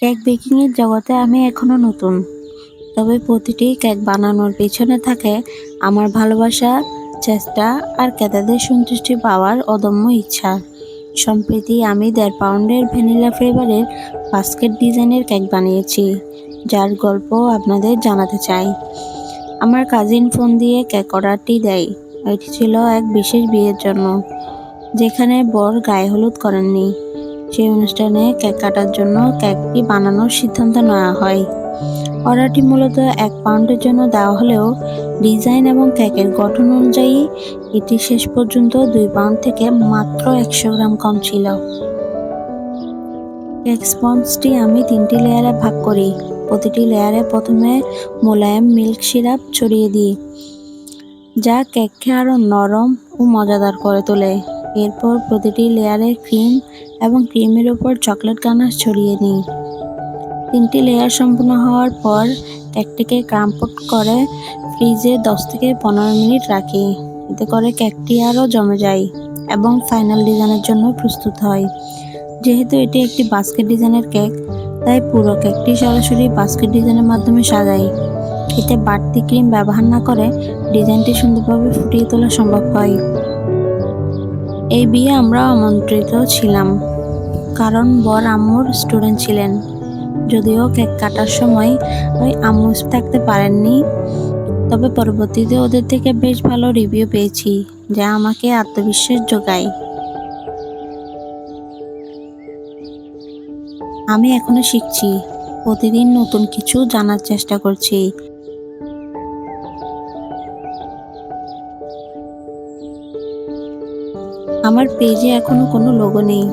Cake বেকিংয়ের জগতে আমি এখনো নতুন, তবে প্রতিটি কেক বানানোর পেছনে থাকে আমার ভালোবাসা, চেষ্টা আর ক্রেতাদের সন্তুষ্টি পাওয়ার অদম্য ইচ্ছা। সম্প্রতি আমি 1.5 পাউন্ডের ভ্যানিলা ফ্লেভারের বাস্কেট ডিজাইনের কেক বানিয়েছি, যার গল্প আপনাদের জানাতে চাই। আমার কাজিন ফোন দিয়ে কেক অর্ডারটি দেয়। এটি ছিল এক বিশেষ বিয়ের জন্য, যেখানে বর গায়ে হলুদ করেননি। সেই অনুষ্ঠানে কেক কাটার জন্য কেকটি বানানোর সিদ্ধান্ত নেওয়া হয়। অর্ডারটি মূলত 1 পাউন্ডের জন্য দেওয়া হলেও ডিজাইন এবং কেকের গঠন অনুযায়ী এটি শেষ পর্যন্ত 2 পাউন্ড থেকে মাত্র 100 গ্রাম কম ছিল। কেক স্পঞ্জটি আমি 3টি লেয়ারে ভাগ করি। প্রতিটি লেয়ারে প্রথমে মোলায়েম মিল্ক সিরাপ ছড়িয়ে দিই, যা কেককে আরও নরম ও মজাদার করে তোলে। এরপর প্রতিটি লেয়ারে ক্রিম এবং ক্রিমের উপর চকলেট গানাশ ছড়িয়ে নিই। 3টি লেয়ার সম্পূর্ণ হওয়ার পর কেকটিকে ক্রাম্পড করে ফ্রিজে 10 থেকে 15 মিনিট রাখি। এতে করে কেকটি আরও জমে যায় এবং ফাইনাল ডিজাইনের জন্য প্রস্তুত হয়। যেহেতু এটি একটি বাস্কেট ডিজাইনের কেক, তাই পুরো কেকটি সরাসরি বাস্কেট ডিজাইনের মাধ্যমে সাজাই। এতে বাড়তি ক্রিম ব্যবহার না করে ডিজাইনটি সুন্দরভাবে ফুটিয়ে তোলা সম্ভব হয়। এই বিয়ে আমরা আমন্ত্রিত ছিলাম, কারণ বর আম্মুর স্টুডেন্ট ছিলেন। যদিও কেক কাটার সময় ওই আম্মু থাকতে পারেননি, তবে পরবর্তীতে ওদের থেকে বেশ ভালো রিভিউ পেয়েছি, যা আমাকে আত্মবিশ্বাস যোগায়। আমি এখনো শিখছি, প্রতিদিন নতুন কিছু জানার চেষ্টা করছি। আমার পেজে এখনো কোনো লোগো নেই,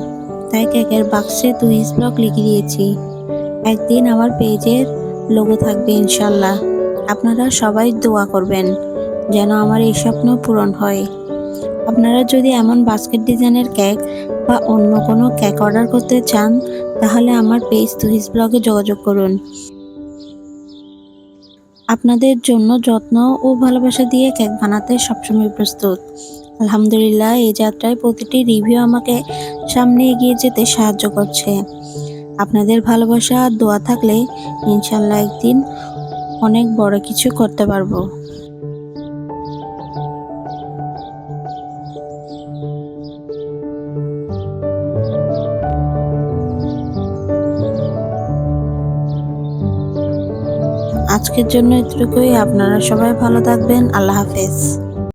তাই কেকের বাক্সে টুইস ব্লগ লিখে দিয়েছি। একদিন আমার পেজের লোগো থাকবে ইনশাল্লাহ। আপনারা সবাই দোয়া করবেন যেন আমার এই স্বপ্ন পূরণ হয়। আপনারা যদি এমন বাস্কেট ডিজাইনের কেক বা অন্য কোনো কেক অর্ডার করতে চান, তাহলে আমার পেজ টুইস ব্লগে যোগাযোগ করুন। আপনাদের জন্য যত্ন ও ভালোবাসা দিয়ে কেক বানাতে সবসময় প্রস্তুত। আলহামদুলিল্লাহ, এই যাত্রায় প্রতিটি রিভিউ আমাকে সামনে এগিয়ে যেতে সাহায্য করছে। আপনাদের ভালোবাসা আর দোয়া থাকলে ইনশাল্লাহ একদিন অনেক বড় কিছু করতে পারবো। আজকের জন্য এতটুকুই। আপনারা সবাই ভালো থাকবেন। আল্লাহ হাফেজ।